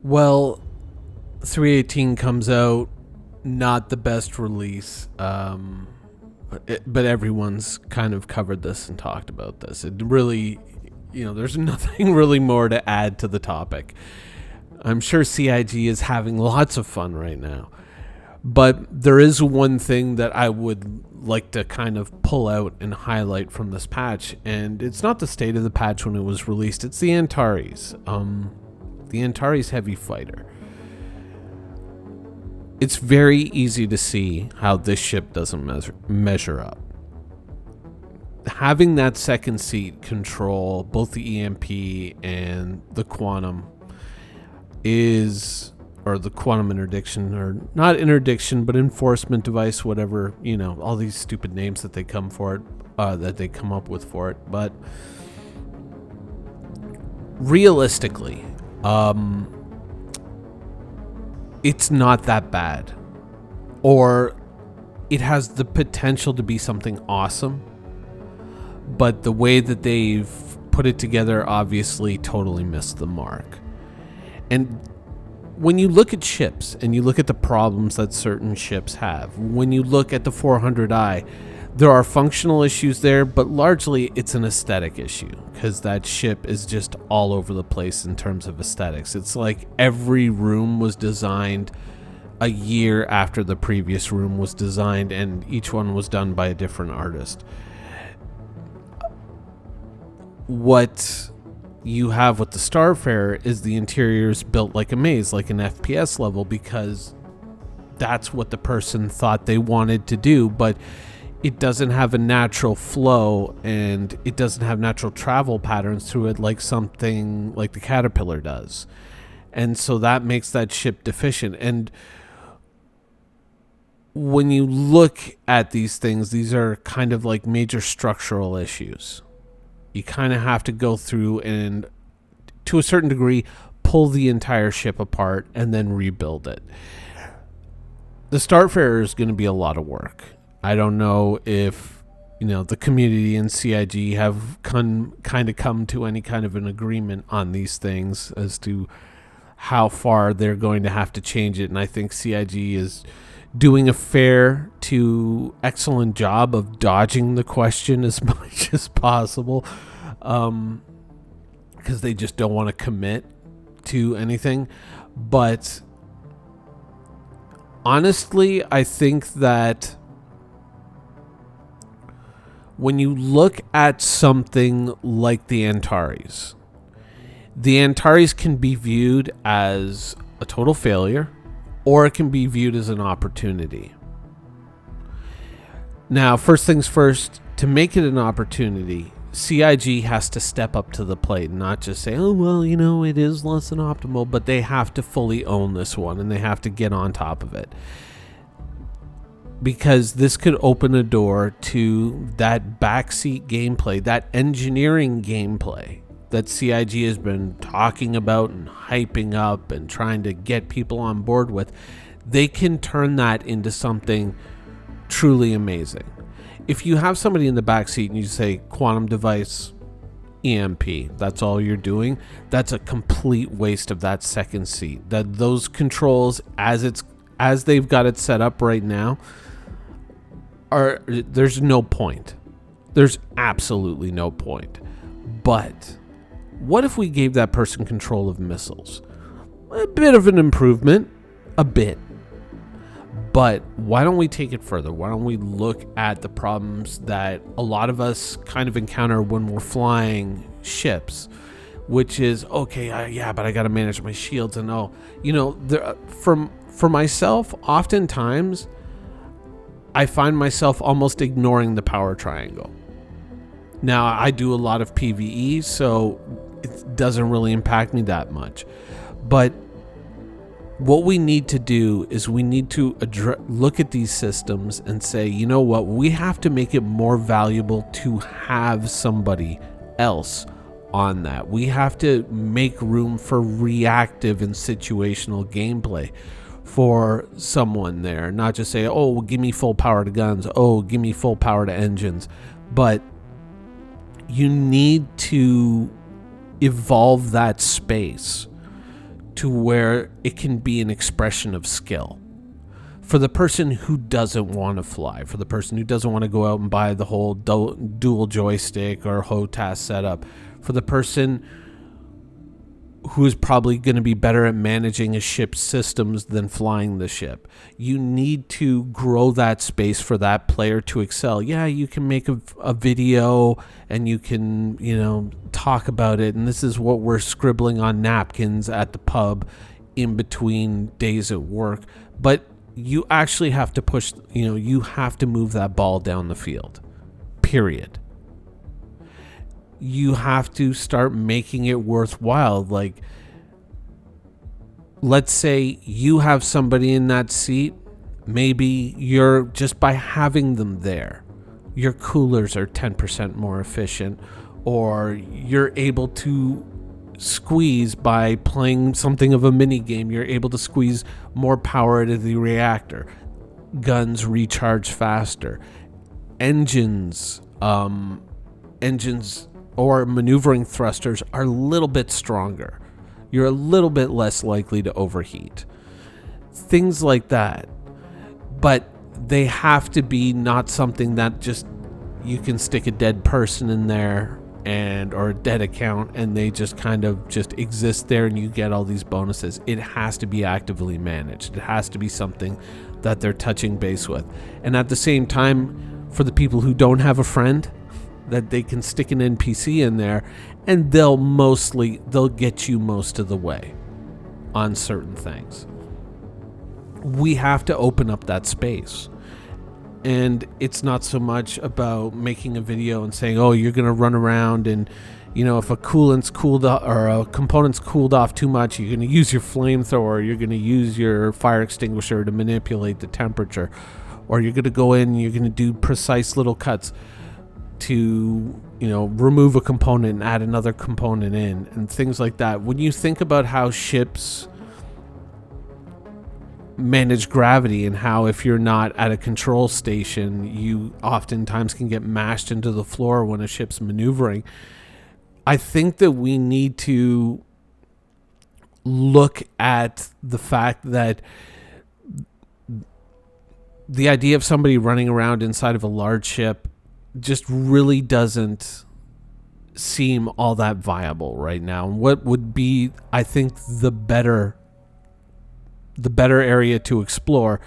Well, 318 comes out, not the best release, but everyone's kind of covered this and talked about this. It really, there's nothing really more to add to the topic. I'm sure CIG is having lots of fun right now. But there is one thing that I would like to kind of pull out and highlight from this patch, and it's not the state of the patch when it was released, it's the Antares. The Antares Heavy Fighter. It's very easy to see how this ship doesn't measure up. Having that second seat control both the EMP and the quantum or the quantum interdiction, or not interdiction, but enforcement device, whatever, all these stupid names that they come up with for it. But realistically, it's not that bad, or it has the potential to be something awesome, but the way that they've put it together obviously totally missed the mark. And when you look at ships and you look at the problems that certain ships have, when you look at the 400i, there are functional issues there, but largely it's an aesthetic issue because that ship is just all over the place in terms of aesthetics. It's like every room was designed a year after the previous room was designed, and each one was done by a different artist. What you have with the Starfarer is the interiors built like a maze, like an FPS level, because that's what the person thought they wanted to do, but it doesn't have a natural flow and it doesn't have natural travel patterns through it like something like the Caterpillar does. And so that makes that ship deficient. And when you look at these things, these are kind of like major structural issues. You kind of have to go through and, to a certain degree, pull the entire ship apart and then rebuild it. The Starfarer is going to be a lot of work. I don't know if, the community and CIG have kind of come to any kind of an agreement on these things as to how far they're going to have to change it. And I think CIG is doing a fair to excellent job of dodging the question as much as possible, because they just don't want to commit to anything. But honestly, I think that when you look at something like the Antares can be viewed as a total failure, or it can be viewed as an opportunity. Now, first things first, to make it an opportunity, CIG has to step up to the plate and not just say, oh, well, it is less than optimal, but they have to fully own this one and they have to get on top of it. Because this could open a door to that backseat gameplay, that engineering gameplay that CIG has been talking about and hyping up and trying to get people on board with. They can turn that into something truly amazing. If you have somebody in the backseat and you say quantum device, EMP, that's all you're doing, that's a complete waste of that second seat. That those controls, as they've got it set up right now, there's no point. There's absolutely no point. But what if we gave that person control of missiles? A bit of an improvement, a bit. But why don't we take it further? Why don't we look at the problems that a lot of us kind of encounter when we're flying ships, which is, okay, but I got to manage my shields. And for myself, oftentimes I find myself almost ignoring the power triangle. Now, I do a lot of PvE, so it doesn't really impact me that much. But what we need to do is we need to look at these systems and say, you know what, we have to make it more valuable to have somebody else on that. We have to make room for reactive and situational gameplay for someone there, not just say, oh, give me full power to guns, oh, give me full power to engines. But you need to evolve that space to where it can be an expression of skill. For the person who doesn't want to fly, for the person who doesn't want to go out and buy the whole dual joystick or HOTAS setup, for the person who is probably going to be better at managing a ship's systems than flying the ship. You need to grow that space for that player to excel. Yeah, you can make a video and you can, talk about it. And this is what we're scribbling on napkins at the pub in between days at work. But you actually have to push, you have to move that ball down the field, period. You have to start making it worthwhile. Like, let's say you have somebody in that seat. Maybe you're just by having them there, your coolers are 10% more efficient, or you're able to squeeze by playing something of a mini game. You're able to squeeze more power out of the reactor. Guns recharge faster. Engines or maneuvering thrusters are a little bit stronger. You're a little bit less likely to overheat. Things like that. But they have to be not something that just you can stick a dead person in there or a dead account and they just kind of just exist there and you get all these bonuses. It has to be actively managed. It has to be something that they're touching base with. And at the same time, for the people who don't have a friend, that they can stick an NPC in there and they'll get you most of the way on certain things. We have to open up that space. And it's not so much about making a video and saying, oh, you're going to run around and, if a coolant's cooled off or a component's cooled off too much, you're going to use your flamethrower, you're going to use your fire extinguisher to manipulate the temperature, or you're going to go in and you're going to do precise little cuts to, remove a component and add another component in and things like that. When you think about how ships manage gravity and how if you're not at a control station, you oftentimes can get mashed into the floor when a ship's maneuvering, I think that we need to look at the fact that the idea of somebody running around inside of a large ship just really doesn't seem all that viable right now. What would be, I think, the better area to explore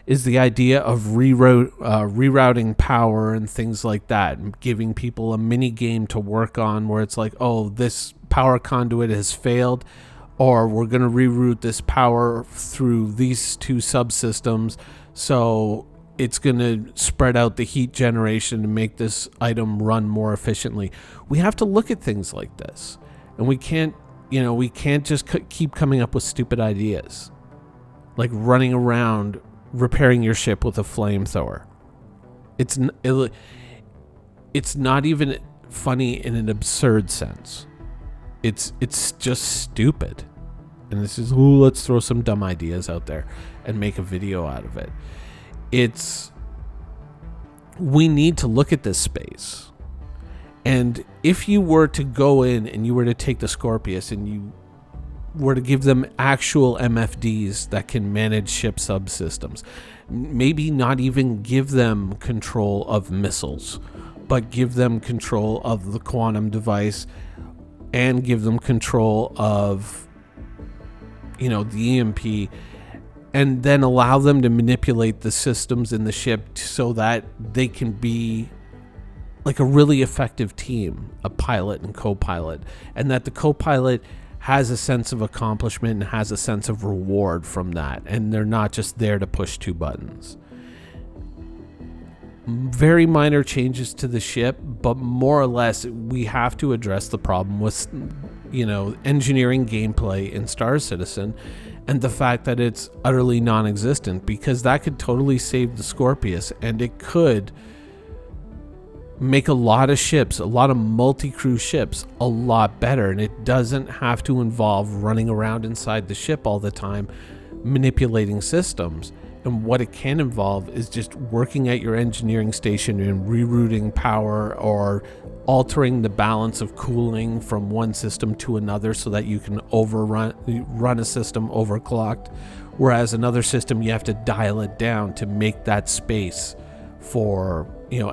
is the idea of rerouting power and things like that, and giving people a mini game to work on where it's like, oh, this power conduit has failed, or we're going to reroute this power through these two subsystems, so it's going to spread out the heat generation and make this item run more efficiently. We have to look at things like this, and we can't just keep coming up with stupid ideas like running around repairing your ship with a flamethrower. It's not even funny in an absurd sense. It's just stupid. And this is, let's throw some dumb ideas out there and make a video out of it. We need to look at this space. And if you were to go in and you were to take the Scorpius and you were to give them actual MFDs that can manage ship subsystems, maybe not even give them control of missiles, but give them control of the quantum device and give them control of, the EMP, and then allow them to manipulate the systems in the ship so that they can be like a really effective team, a pilot and co-pilot, and that the co-pilot has a sense of accomplishment and has a sense of reward from that, and they're not just there to push two buttons. Very minor changes to the ship, but more or less we have to address the problem with engineering gameplay in Star Citizen and the fact that it's utterly non-existent, because that could totally save the Scorpius, and it could make a lot of ships, a lot of multi-crew ships, a lot better. And it doesn't have to involve running around inside the ship all the time manipulating systems. And what it can involve is just working at your engineering station and rerouting power or altering the balance of cooling from one system to another so that you can run a system overclocked, whereas another system you have to dial it down to make that space for,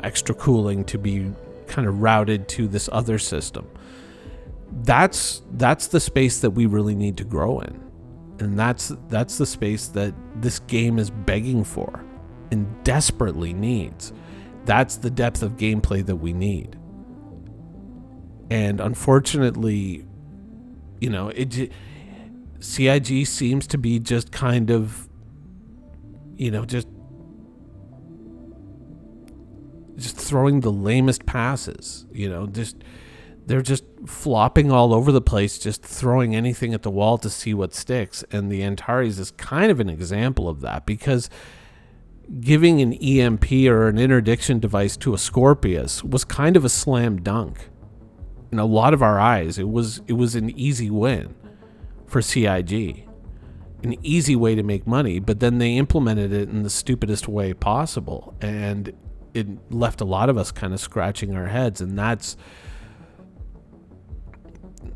extra cooling to be kind of routed to this other system. That's the space that we really need to grow in. And that's the space that this game is begging for and desperately needs. That's the depth of gameplay that we need. And unfortunately, CIG seems to be just kind of, just throwing the lamest passes, they're just flopping all over the place, just throwing anything at the wall to see what sticks. And the Antares is kind of an example of that, because giving an EMP or an interdiction device to a Scorpius was kind of a slam dunk. In a lot of our eyes, it was an easy win for CIG, an easy way to make money, but then they implemented it in the stupidest way possible. And it left a lot of us kind of scratching our heads. And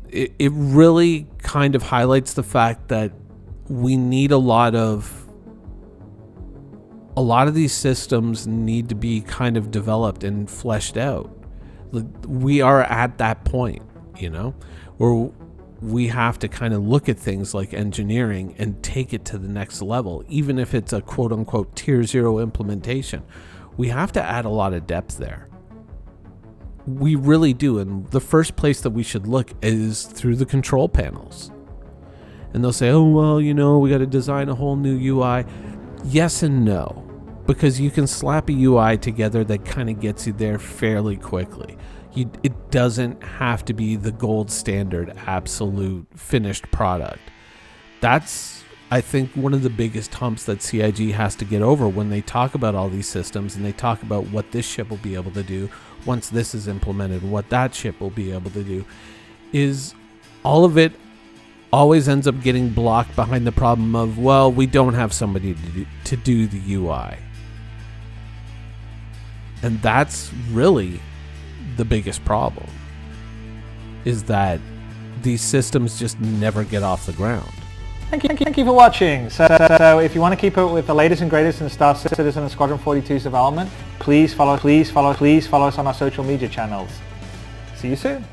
it really kind of highlights the fact that we need a lot of these systems need to be kind of developed and fleshed out. We are at that point, where we have to kind of look at things like engineering and take it to the next level, even if it's a quote unquote tier 0 implementation. We have to add a lot of depth there. We really do. And the first place that we should look is through the control panels. And they'll say, oh, well, we got to design a whole new UI. Yes and no, because you can slap a UI together that kind of gets you there fairly quickly. It doesn't have to be the gold standard, absolute finished product. That's, I think, one of the biggest humps that CIG has to get over when they talk about all these systems and they talk about what this ship will be able to do once this is implemented, what that ship will be able to do, is all of it always ends up getting blocked behind the problem of, well, we don't have somebody to do the UI. And that's really the biggest problem, is that these systems just never get off the ground. Thank you for watching. So if you want to keep up with the latest and greatest in Star Citizen and Squadron 42's development, please follow us on our social media channels. See you soon.